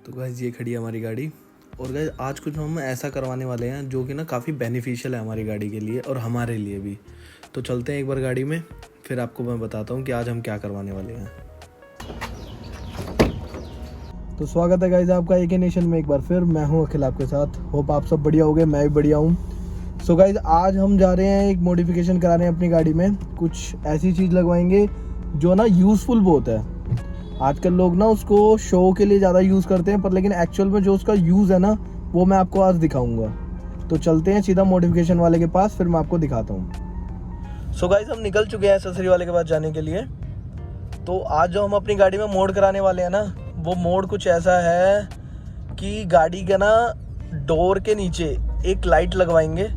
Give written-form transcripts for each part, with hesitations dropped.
तो गाइस ये खड़ी है हमारी गाड़ी। और गाइस आज कुछ हम ऐसा करवाने वाले हैं जो कि ना काफ़ी बेनिफिशियल है हमारी गाड़ी के लिए और हमारे लिए भी। तो चलते हैं एक बार गाड़ी में, फिर आपको मैं बताता हूँ कि आज हम क्या करवाने वाले हैं। तो स्वागत है गाइस आपका AK नेशन में एक बार फिर। मैं हूँ अखिल आपके साथ। होप आप सब बढ़िया होंगे, मैं भी बढ़िया हूँ। सो गाइस आज हम जा रहे हैं एक मॉडिफिकेशन कराने अपनी गाड़ी में। कुछ ऐसी चीज़ लगवाएंगे जो ना यूज़फुल बहुत है। आजकल लोग ना उसको शो के लिए ज़्यादा यूज़ करते हैं, पर लेकिन एक्चुअल में जो उसका यूज़ है ना वो मैं आपको आज दिखाऊंगा। तो चलते हैं सीधा मॉडिफिकेशन वाले के पास, फिर मैं आपको दिखाता हूँ। सो गाइस हम निकल चुके हैं एक्सेसरी वाले के पास जाने के लिए। तो आज जो हम अपनी गाड़ी में मोड कराने वाले हैं ना, वो मोड कुछ ऐसा है कि गाड़ी के ना डोर के नीचे एक लाइट लगवाएंगे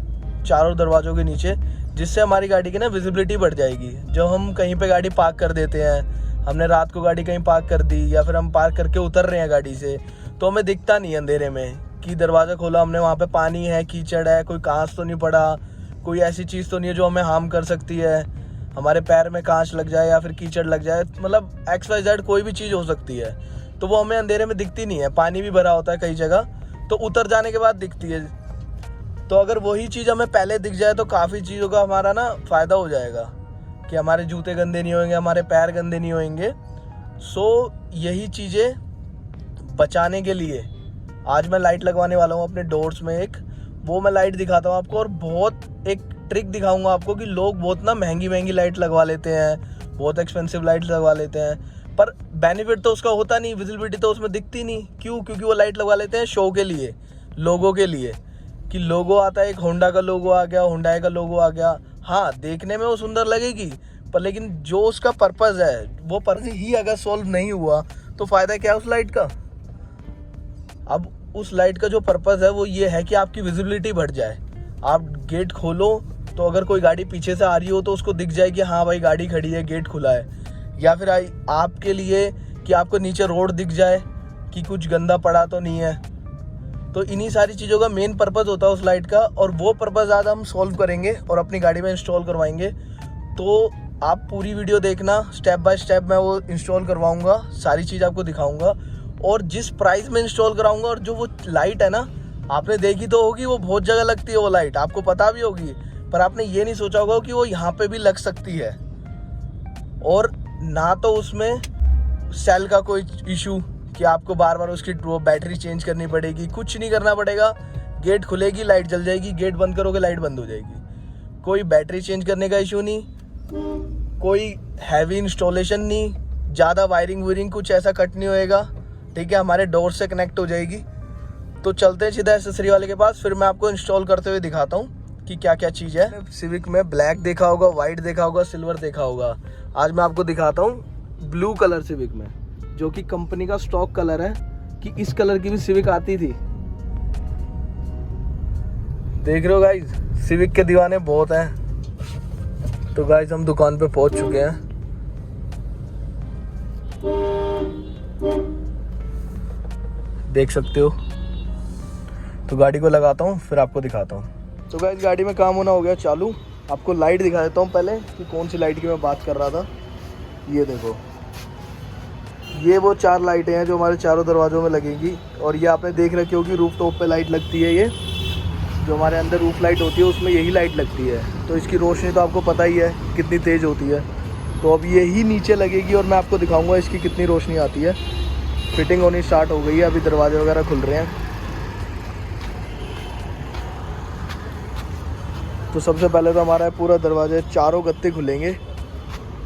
चारों दरवाज़ों के नीचे, जिससे हमारी गाड़ी की ना विजिबिलिटी बढ़ जाएगी। जो हम कहीं पे गाड़ी पार्क कर देते हैं, हमने रात को गाड़ी कहीं पार्क कर दी या फिर हम पार्क करके उतर रहे हैं गाड़ी से, तो हमें दिखता नहीं अंधेरे में कि दरवाज़ा खोला हमने, वहाँ पे पानी है, कीचड़ है, कोई कांच तो नहीं पड़ा, कोई ऐसी चीज़ तो नहीं है जो हमें हार्म कर सकती है, हमारे पैर में कांच लग जाए या फिर कीचड़ लग जाए, मतलब XYZ कोई भी चीज़ हो सकती है। तो वो हमें अंधेरे में दिखती नहीं है। पानी भी भरा होता है कई जगह, तो उतर जाने के बाद दिखती है। तो अगर वही चीज़ हमें पहले दिख जाए तो काफ़ी चीज़ों का हमारा ना फ़ायदा हो जाएगा कि हमारे जूते गंदे नहीं होंगे, हमारे पैर गंदे नहीं होंगे। सो यही चीज़ें बचाने के लिए आज मैं लाइट लगवाने वाला हूँ अपने डोर्स में एक। वो मैं लाइट दिखाता हूँ आपको, और बहुत एक ट्रिक दिखाऊंगा आपको कि लोग बहुत ना महंगी महंगी लाइट लगवा लेते हैं, बहुत एक्सपेंसिव लाइट लगवा लेते हैं, पर बेनिफिट तो उसका होता नहीं, विजिबिलिटी तो उसमें दिखती नहीं। क्यों? क्योंकि वो लाइट लगवा लेते हैं शो के लिए, लोगों के लिए, कि लोगो आता है, एक होंडा का लोगो आ गया, हुंडई का लोगो आ गया। हाँ, देखने में वो सुंदर लगेगी, पर लेकिन जो उसका पर्पज़ है वो पर्पज़ ही अगर सॉल्व नहीं हुआ तो फ़ायदा क्या है उस लाइट का। अब उस लाइट का जो पर्पज़ है वो ये है कि आपकी विजिबिलिटी बढ़ जाए। आप गेट खोलो तो अगर कोई गाड़ी पीछे से आ रही हो तो उसको दिख जाए कि हाँ भाई गाड़ी खड़ी है, गेट खुला है। या फिर आपके लिए कि आपको नीचे रोड दिख जाए कि कुछ गंदा पड़ा तो नहीं है। तो इन्हीं सारी चीज़ों का मेन पर्पज़ होता है उस लाइट का, और वो पर्पज़ आज हम सॉल्व करेंगे और अपनी गाड़ी में इंस्टॉल करवाएंगे। तो आप पूरी वीडियो देखना, स्टेप बाय स्टेप मैं वो इंस्टॉल करवाऊंगा, सारी चीज़ आपको दिखाऊंगा। और जिस प्राइस में इंस्टॉल कराऊंगा, और जो वो लाइट है ना, आपने देखी तो होगी, वो बहुत जगह लगती है वो लाइट, आपको पता भी होगी, पर आपने ये नहीं सोचा होगा कि वो यहाँ पे भी लग सकती है। और ना तो उसमें सेल का कोई इशू कि आपको बार बार उसकी बैटरी चेंज करनी पड़ेगी, कुछ नहीं करना पड़ेगा। गेट खुलेगी लाइट जल जाएगी, गेट बंद करोगे लाइट बंद हो जाएगी। कोई बैटरी चेंज करने का इशू नहीं, कोई हैवी इंस्टॉलेशन नहीं, ज़्यादा वायरिंग कुछ ऐसा कट नहीं होएगा। ठीक है, हमारे डोर से कनेक्ट हो जाएगी। तो चलते हैं सीधा एक्सेसरी वाले के पास, फिर मैं आपको इंस्टॉल करते हुए दिखाता हूँ कि क्या क्या चीज़ है। सिविक में ब्लैक देखा होगा, वाइट देखा होगा, सिल्वर देखा होगा। आज मैं आपको दिखाता हूँ ब्लू कलर सिविक में, जो कि कंपनी का स्टॉक कलर है, कि इस कलर की भी सिविक आती थी। देख रहे हो गाइज, सिविक के दीवाने बहुत हैं। तो गाइज हम दुकान पे पहुंच चुके हैं। देख सकते हो। तो गाड़ी को लगाता हूँ, फिर आपको दिखाता हूँ। तो गाइज गाड़ी में काम होना हो गया चालू। आपको लाइट दिखा देता हूँ पहले कि कौन सी लाइट की मैं बात कर रहा था। ये देखो, ये वो 4 लाइटें हैं जो हमारे चारों दरवाज़ों में लगेंगी। और ये आपने देख रखी होगी, रूफ टॉप पे लाइट लगती है। ये जो हमारे अंदर रूफ लाइट होती है उसमें यही लाइट लगती है। तो इसकी रोशनी तो आपको पता ही है कितनी तेज़ होती है। तो अब यही नीचे लगेगी और मैं आपको दिखाऊंगा इसकी कितनी रोशनी आती है। फिटिंग होनी स्टार्ट हो गई है, अभी दरवाजे वगैरह खुल रहे हैं। तो सबसे पहले तो हमारा पूरा दरवाजे चारों गत्ते खुलेंगे।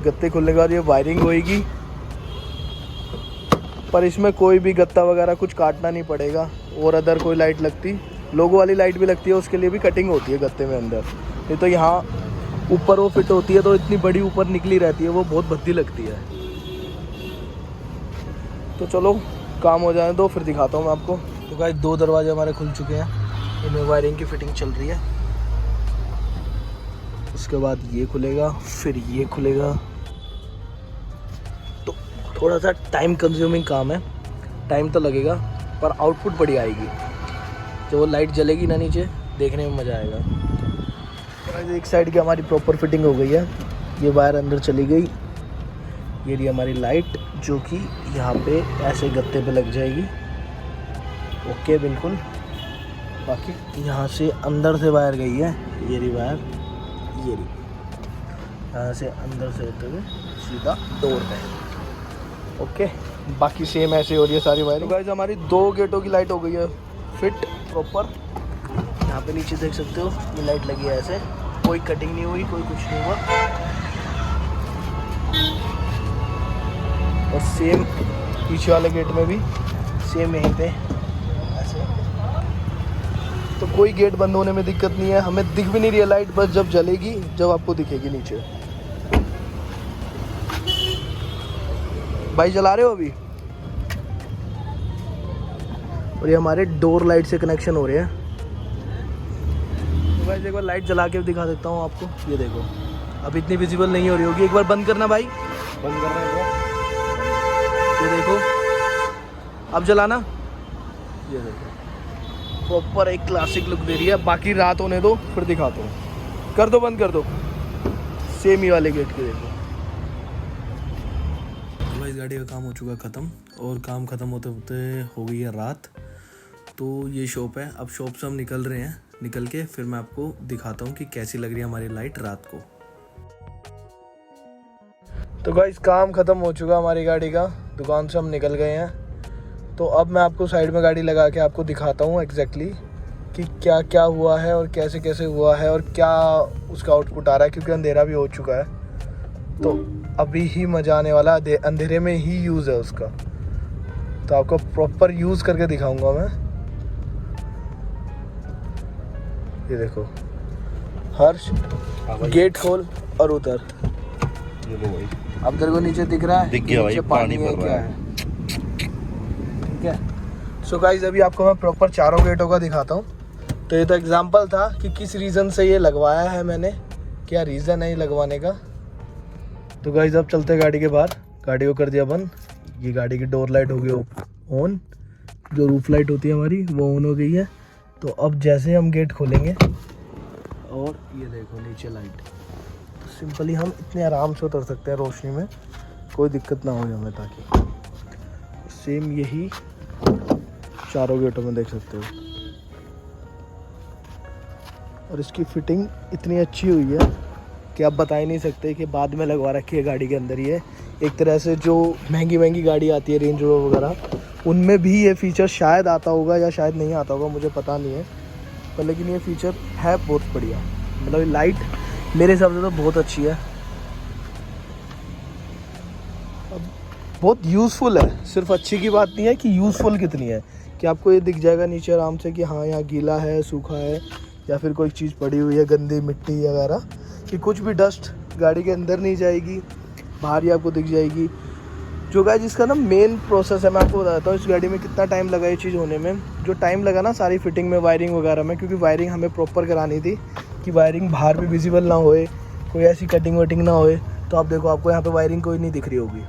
गत्ते खुलने के बाद ये वायरिंग होएगी, पर इसमें कोई भी गत्ता वगैरह कुछ काटना नहीं पड़ेगा। और अदर कोई लाइट लगती, लोगो वाली लाइट भी लगती है, उसके लिए भी कटिंग होती है गत्ते में अंदर। नहीं तो यहाँ ऊपर वो फिट होती है तो इतनी बड़ी ऊपर निकली रहती है, वो बहुत भद्दी लगती है। तो चलो काम हो जाए तो फिर दिखाता हूँ मैं आपको। तो गाइस 2 दरवाजे हमारे खुल चुके हैं, इनमें वायरिंग की फिटिंग चल रही है। उसके बाद ये खुलेगा, फिर ये खुलेगा। तो थोड़ा सा टाइम कंज्यूमिंग काम है, टाइम तो लगेगा, पर आउटपुट बढ़िया आएगी। जब वो लाइट जलेगी ना नीचे, देखने में मज़ा आएगा। एक साइड की हमारी प्रॉपर फिटिंग हो गई है। ये वायर अंदर चली गई। ये रही हमारी लाइट, जो कि यहाँ पे ऐसे गत्ते पे लग जाएगी। ओके बिल्कुल। बाकी यहाँ से अंदर से वायर गई है, ये रही वायर, ये रही, यहाँ से अंदर से होते हुए सीधा डोर पे। ओके, बाकी सेम ऐसे हो रही है सारी वायरिंग। गाइस हमारी 2 गेटों की लाइट हो गई है फिट प्रॉपर। यहाँ पे नीचे देख सकते हो ये लाइट लगी है ऐसे, कोई कटिंग नहीं हुई, कोई कुछ नहीं हुआ। और सेम पीछे वाले गेट में भी सेम यहीं पे ऐसे। तो कोई गेट बंद होने में दिक्कत नहीं है, हमें दिख भी नहीं रही है लाइट, बस जब जलेगी जब आपको दिखेगी नीचे। भाई जला रहे हो अभी? और ये हमारे डोर लाइट से कनेक्शन हो रहे हैं। तो भाई एक बार लाइट जला के दिखा देता हूँ आपको, ये देखो अब इतनी विजिबल नहीं हो रही होगी। एक बार बंद करना भाई, बंद करना है। ये देखो अब जलाना, ये देखो प्रॉपर एक क्लासिक लुक दे रही है। बाकी रात होने दो फिर दिखाता हूँ। कर दो, बंद कर दो। सेम ही वाले गेट के देखो। भाई इस गाड़ी का काम हो चुका ख़त्म, और काम ख़त्म होते होते हो गई है रात। तो ये शॉप है, अब शॉप से हम निकल रहे हैं। निकल के फिर मैं आपको दिखाता हूँ कि कैसी लग रही है हमारी लाइट रात को। तो गाइस काम ख़त्म हो चुका हमारी गाड़ी का, दुकान से हम निकल गए हैं। तो अब मैं आपको साइड में गाड़ी लगा के आपको दिखाता हूँ एग्जैक्टली कि क्या क्या हुआ है और कैसे कैसे हुआ है और क्या उसका आउटपुट आ रहा है, क्योंकि अंधेरा भी हो चुका है। तो अभी ही मजा आने वाला, अंधेरे में ही यूज़ है उसका। तो आपको प्रॉपर यूज़ करके दिखाऊंगा मैं। ये देखो हर्ष, गेट खोल और उतर। अब तेरे को नीचे दिख रहा है, दिख गया भाई, पानी है भर क्या रहा है। ठीक है। सो गाइस अभी आपको मैं प्रॉपर चारों गेटों का दिखाता हूँ। तो ये तो एग्जांपल था कि किस रीज़न से ये लगवाया है मैंने, क्या रीज़न है ये लगवाने का। तो गाइस अब चलते गाड़ी के बाहर, गाड़ी को कर दिया बंद। ये गाड़ी की डोर लाइट हो गई ऑन, जो रूफ लाइट होती है हमारी वो ऑन हो गई है। तो अब जैसे हम गेट खोलेंगे और ये देखो नीचे लाइट, तो सिंपली हम इतने आराम से उतर सकते हैं रोशनी में, कोई दिक्कत ना हो हमें। ताकि सेम यही चारों गेटों में देख सकते हो। और इसकी फिटिंग इतनी अच्छी हुई है कि आप बता ही नहीं सकते कि बाद में लगवा रखी है गाड़ी के अंदर। ये एक तरह से जो महंगी महंगी गाड़ी आती है रेंज रोवर वगैरह, उनमें भी ये फ़ीचर शायद आता होगा या शायद नहीं आता होगा, मुझे पता नहीं है। पर लेकिन ये फ़ीचर है बहुत बढ़िया। मतलब लाइट मेरे हिसाब से तो बहुत अच्छी है, अब बहुत यूज़फुल है। सिर्फ अच्छी की बात नहीं है कि यूज़फुल कितनी है, कि आपको ये दिख जाएगा नीचे आराम से कि हाँ यहाँ गीला है, सूखा है, या फिर कोई चीज़ पड़ी हुई है गंदी मिट्टी वगैरह, कि कुछ भी डस्ट गाड़ी के अंदर नहीं जाएगी, बाहर ही आपको दिख जाएगी। जो गाइस जिसका ना मेन प्रोसेस है, मैं आपको बताता हूँ इस गाड़ी में कितना टाइम लगा ये चीज़ होने में। जो टाइम लगा ना सारी फिटिंग में, वायरिंग वगैरह में, क्योंकि वायरिंग हमें प्रॉपर करानी थी कि वायरिंग बाहर भी विजिबल ना होए, कोई ऐसी कटिंग वटिंग ना होए। तो आप देखो आपको यहाँ पे वायरिंग कोई नहीं दिख रही होगी,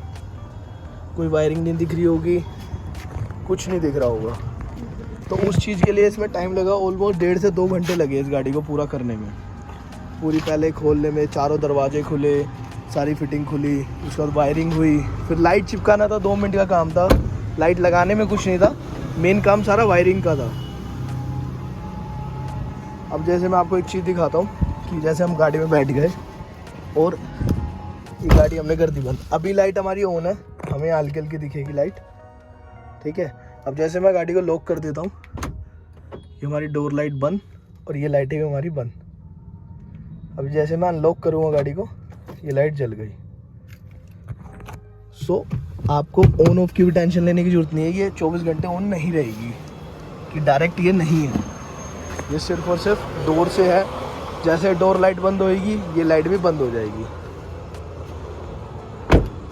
कोई वायरिंग नहीं दिख रही होगी, कुछ नहीं दिख रहा होगा। तो उस चीज़ के लिए इसमें टाइम लगा, ऑलमोस्ट 1.5 से 2 घंटे लगे इस गाड़ी को पूरा करने में। पूरी पहले खोलने में, चारों दरवाजे खुले, सारी फिटिंग खुली, उसके बाद वायरिंग हुई, फिर लाइट चिपकाना था, 2 मिनट का काम था। लाइट लगाने में कुछ नहीं था, मेन काम सारा वायरिंग का था। अब जैसे मैं आपको एक चीज़ दिखाता हूँ कि जैसे हम गाड़ी में बैठ गए और ये गाड़ी हमने कर दी बंद। अभी लाइट हमारी ऑन है, हमें हल्की हल्की दिखेगी लाइट, ठीक है। अब जैसे मैं गाड़ी को लॉक कर देता हूँ, ये हमारी डोर लाइट बंद और ये लाइटें भी हमारी बंद। अब जैसे मैं अनलॉक करूँगा गाड़ी को, ये लाइट जल गई। सो आपको ऑन ऑफ की भी टेंशन लेने की ज़रूरत नहीं है, ये 24 घंटे ऑन नहीं रहेगी, कि डायरेक्ट ये नहीं है, ये सिर्फ और सिर्फ डोर से है। जैसे डोर लाइट बंद होएगी ये लाइट भी बंद हो जाएगी।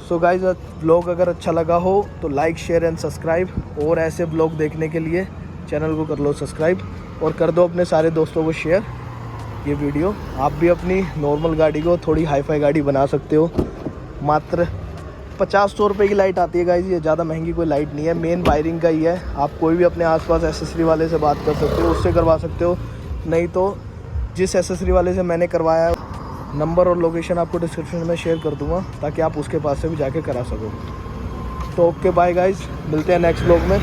सो गाइस ब्लॉग अगर अच्छा लगा हो तो लाइक शेयर एंड सब्सक्राइब, और ऐसे ब्लॉग देखने के लिए चैनल को कर लो सब्सक्राइब और कर दो अपने सारे दोस्तों को शेयर ये वीडियो। आप भी अपनी नॉर्मल गाड़ी को थोड़ी हाई फाई गाड़ी बना सकते हो। मात्र 50-100 रुपये की लाइट आती है गाइस, ये ज़्यादा महंगी कोई लाइट नहीं है, मेन वायरिंग का ही है। आप कोई भी अपने आसपास एसेसरी वाले से बात कर सकते हो, उससे करवा सकते हो। नहीं तो जिस एसेसरी वाले से मैंने करवाया है, नंबर और लोकेशन आपको डिस्क्रिप्शन में शेयर कर दूँगा, ताकि आप उसके पास से भी जाके करा सको। तो ओके बाय गाइस, मिलते हैं नेक्स्ट ब्लॉग में।